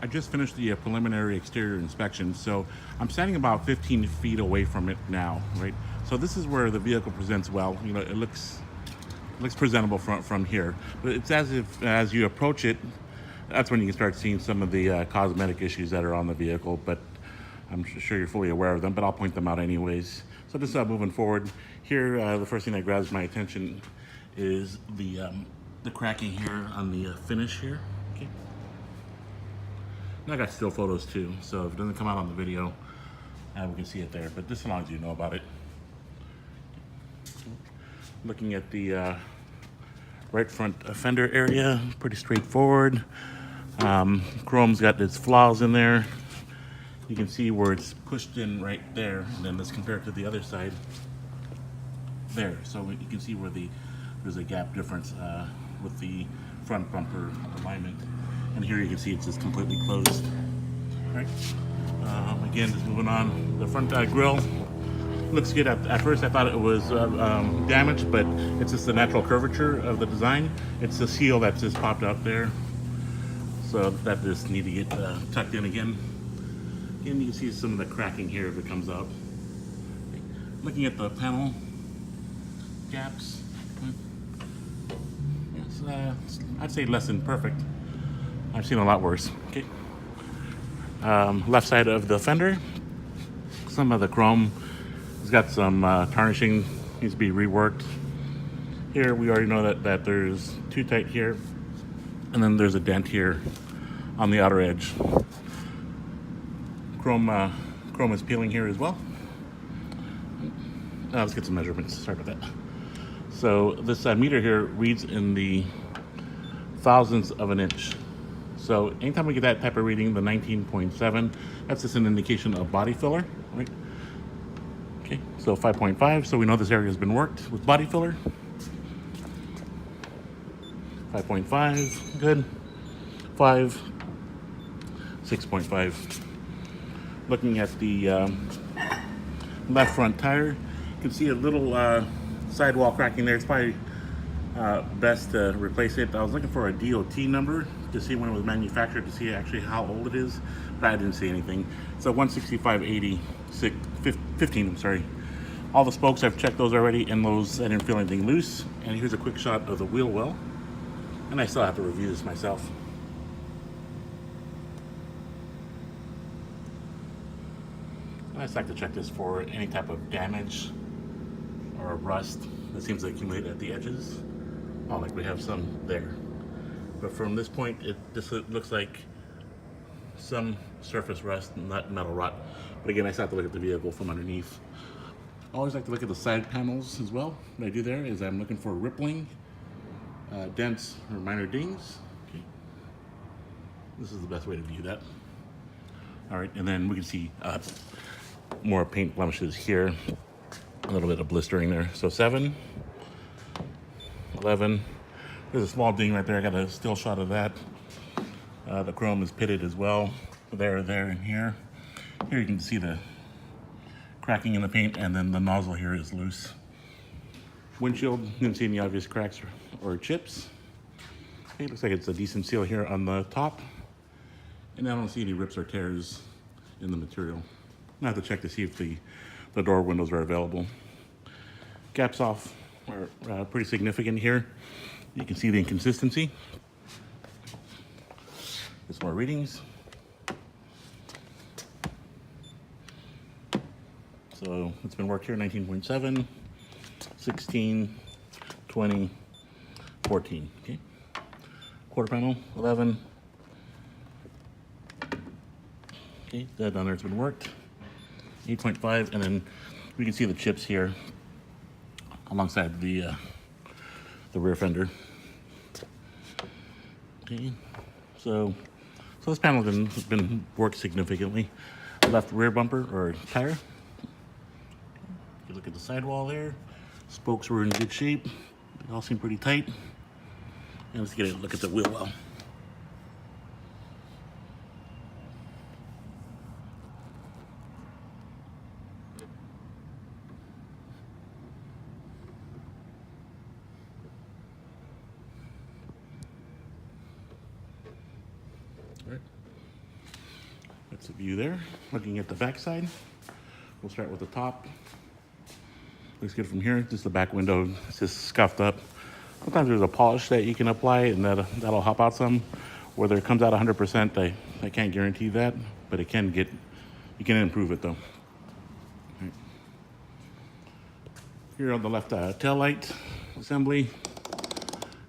I just finished the preliminary exterior inspection, so I'm standing about 15 feet away from it now, right? So this is where the vehicle presents well. You know, it looks presentable from here, but it's as if as you approach it, that's when you can start seeing some of the cosmetic issues that are on the vehicle. But I'm sure you're fully aware of them, but I'll point them out anyways. So just moving forward here, the first thing that grabs my attention is the cracking here on the finish here. Okay. And I got still photos too, so if it doesn't come out on the video, we can see it there. But just as long as you know about it. Looking at the right front fender area, pretty straightforward. Chrome's got its flaws in there. You can see where it's pushed in right there, and then let's compare it to the other side there. So you can see where there's a gap difference with the front bumper alignment. And here you can see it's just completely closed. All right. Again, just moving on. The front grille looks good. At first I thought it was damaged, but it's just the natural curvature of the design. It's the seal that's just popped out there. So that just need to get tucked in again. Again, you can see some of the cracking here if it comes out. Looking at the panel gaps, it's, I'd say less than perfect. I've seen a lot worse. Okay. Left side of the fender, some of the chrome has got some tarnishing, needs to be reworked. Here we already know that there's too tight here, and then there's a dent here on the outer edge. Chrome is peeling here as well. Now let's get some measurements. Sorry about that. So this meter here reads in the thousandths of an inch. So anytime we get that type of reading, the 19.7, that's just an indication of body filler, right? Okay, so 5.5, so we know this area has been worked with body filler. 5.5, good. 5, 6.5. Looking at the left front tire, you can see a little sidewall cracking there. It's probably best to replace it. I was looking for a DOT number to see when it was manufactured, to see actually how old it is, but I didn't see anything. So 165/80, 15, I'm sorry. All the spokes, I've checked those already, and those, I didn't feel anything loose. And here's a quick shot of the wheel well. And I still have to review this myself. I just like to check this for any type of damage or rust that seems to accumulate at the edges. Oh, like we have some there. But from this point, it just looks like some surface rust, not metal rot. But again, I still have to look at the vehicle from underneath. I always like to look at the side panels as well. What I do there is I'm looking for rippling, dents, or minor dings. Okay. This is the best way to view that. All right, and then we can see more paint blemishes here, a little bit of blistering there. So 7, 11, there's a small ding right there. I got a still shot of that. The chrome is pitted as well, there, and here. Here you can see the cracking in the paint, and then the nozzle here is loose. Windshield, you didn't see any obvious cracks or chips. Okay, looks like it's a decent seal here on the top. And I don't see any rips or tears in the material. I have to check to see if the door windows are available. Gaps off are pretty significant here. You can see the inconsistency. There's more readings. So it's been worked here, 19.7, 16, 20, 14, okay? Quarter panel, 11. Okay, that down there has been worked. 8.5, and then we can see the chips here alongside the rear fender. Okay, so this panel has been worked significantly. Left rear bumper or tire. You look at the sidewall there. Spokes were in good shape. They all seem pretty tight. And let's get a look at the wheel well. Right. That's a view there. Looking at the back side, we'll start with the top. Looks good from here. Just the back window, it's just scuffed up. Sometimes there's a polish that you can apply and that'll help out some. Whether it comes out 100%, I can't guarantee that, but you can improve it though. Right. Here on the left, tail light assembly.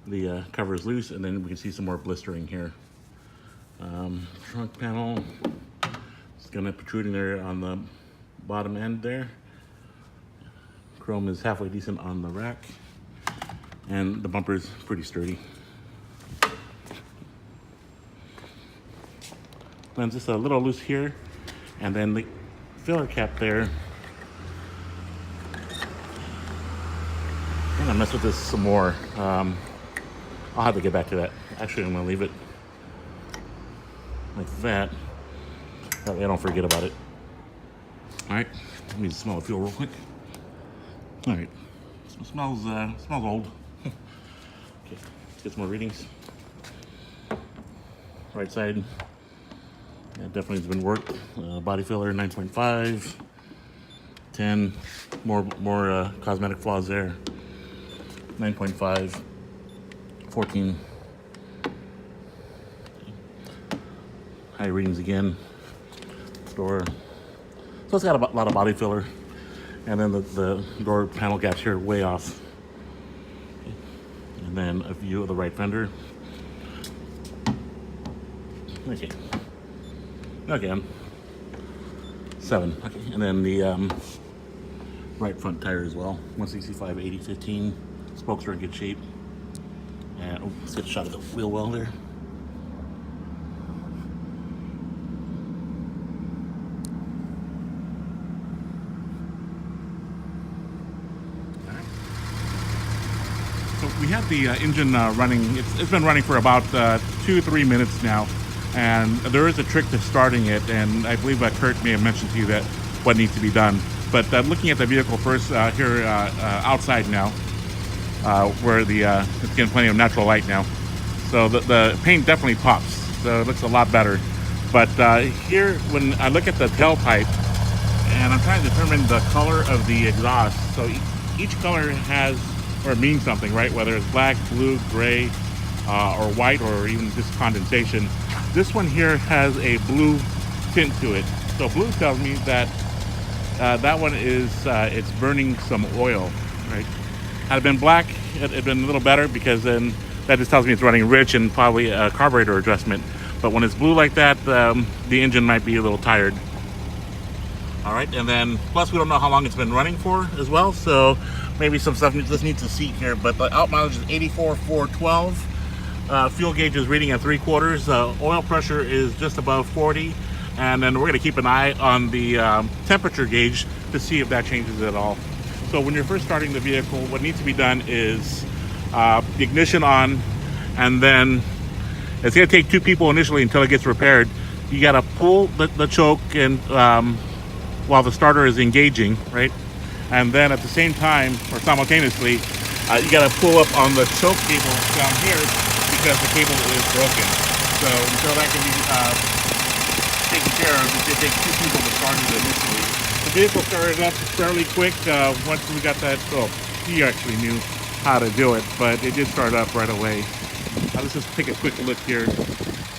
The cover is loose, and then we can see some more blistering here. Trunk panel, it's gonna protruding there on the bottom end there. Chrome is halfway decent on the rack, and the bumper is pretty sturdy. Lens just a little loose here, and then the filler cap there. I'm gonna mess with this some more. I'll have to get back to that. Actually, I'm gonna leave it like that. That way I don't forget about it. All right, let me smell the fuel real quick. All right, it smells old. Okay, let's get some more readings. Right side, yeah, definitely has been worked. Body filler 9.5, 10. More cosmetic flaws there. 9.5, 14. High readings again. Door. So it's got a lot of body filler. And then the door panel gaps here are way off. And then a view of the right fender. Okay. Again. 7. Okay. And then the right front tire as well. 165, 80, 15. Spokes are in good shape. And let's get a shot of the wheel well there. So we have the engine running. It's been running for about 2-3 minutes now, and there is a trick to starting it. And I believe Kurt may have mentioned to you that what needs to be done. But looking at the vehicle first here outside now, where it's getting plenty of natural light now, so the paint definitely pops. So it looks a lot better. But here, when I look at the tailpipe, and I'm trying to determine the color of the exhaust, so each color has or means something, right? Whether it's black, blue, gray, or white, or even just condensation. This one here has a blue tint to it. So blue tells me that that one is it's burning some oil, right? Had it been black, it'd been a little better, because then that just tells me it's running rich and probably a carburetor adjustment. But when it's blue like that, the engine might be a little tired. All right, and then plus we don't know how long it's been running for as well, so maybe some stuff just needs to seat here. But the out mileage is 84,412. Fuel gauge is reading at 3/4. Oil pressure is just above 40. And then we're going to keep an eye on the temperature gauge to see if that changes at all. So when you're first starting the vehicle, what needs to be done is the ignition on, and then it's going to take 2 people initially until it gets repaired. You got to pull the choke and while the starter is engaging, right? And then at the same time, or simultaneously, you got to pull up on the choke cable down here because the cable is broken. So until that can be taken care of, it takes 2 people to start it initially. The vehicle started up fairly quick once we got that. Well, he actually knew how to do it, but it did start up right away. Let's just take a quick look here,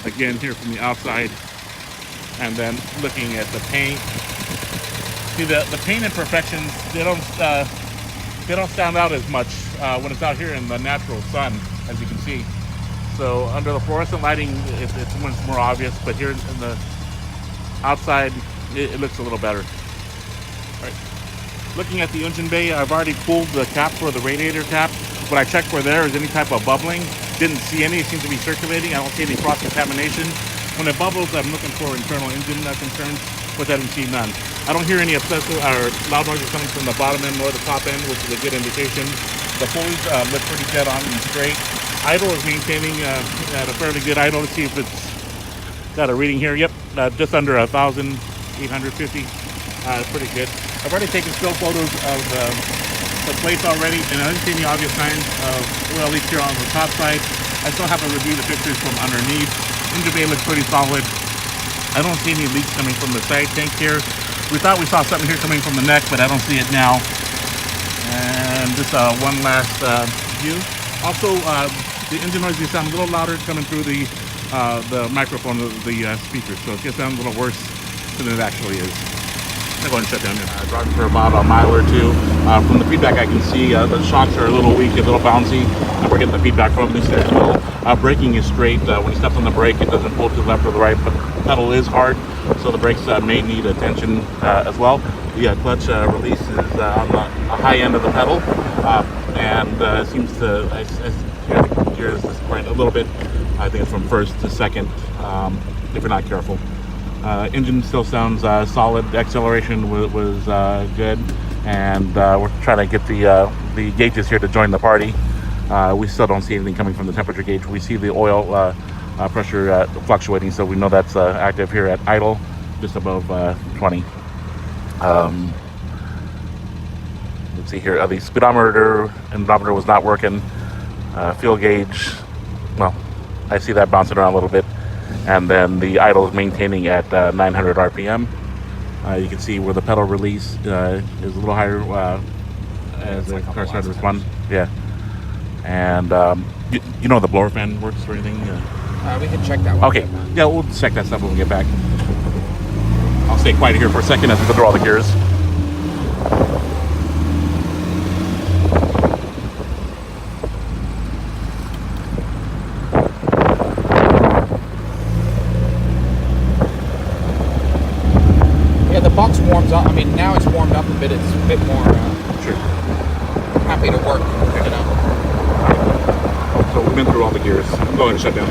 again here from the outside, and then looking at the paint. See, the paint imperfections, they don't stand out as much when it's out here in the natural sun, as you can see. So under the fluorescent lighting, it's more obvious, but here in the outside, it looks a little better. All right. Looking at the engine bay, I've already pulled the cap for the radiator cap. What I checked for there is any type of bubbling. Didn't see any. It seems to be circulating. I don't see any cross-contamination. When it bubbles, I'm looking for internal engine concerns, which I didn't see none. I don't hear any obsessive or loud noises coming from the bottom end nor the top end, which is a good indication. The pulleys look pretty dead on and straight. Idle is maintaining at a fairly good idle. Let's see if it's got a reading here. Yep, just under 1,850. Pretty good. I've already taken still photos of the plates already, and I didn't see any obvious signs of oil leaks here on the top side. I still have to review the pictures from underneath. Engine bay looks pretty solid. I don't see any leaks coming from the side tank here. We thought we saw something here coming from the neck, but I don't see it now. And just one last view. Also, the engine noise will sound a little louder coming through the microphone of the speaker, so it gets sound a little worse than it actually is. I'm going to shut down here. Driving for about a mile or two. From the feedback I can see, the shocks are a little weak, a little bouncy. We're getting the feedback from this as well. Braking is straight. When you step on the brake, it doesn't pull to the left or the right, but the pedal is hard, so the brakes may need attention as well. The clutch release is on the high end of the pedal, and it seems to, I hear the gears this point a little bit. I think it's from first to second, if you're not careful. Engine still sounds solid. The acceleration was good, and we're trying to get the gauges here to join the party. We still don't see anything coming from the temperature gauge. We see the oil pressure fluctuating, so we know that's active here at idle, just above 20. Let's see here. The speedometer and odometer was not working. Fuel gauge, well, I see that bouncing around a little bit. And then the idle is maintaining at 900 RPM. You can see where the pedal release is a little higher as the car started to respond. Yeah. And you know the blower fan works or anything? We can check that one. Okay. Yeah, we'll check that stuff when we get back. I'll stay quiet here for a second as we go through all the gears. Yeah, the box warms up. I mean, now it's warmed up a bit. It's a bit more Sure. happy to work. You know. So we've been through all the gears. I'm going to shut down.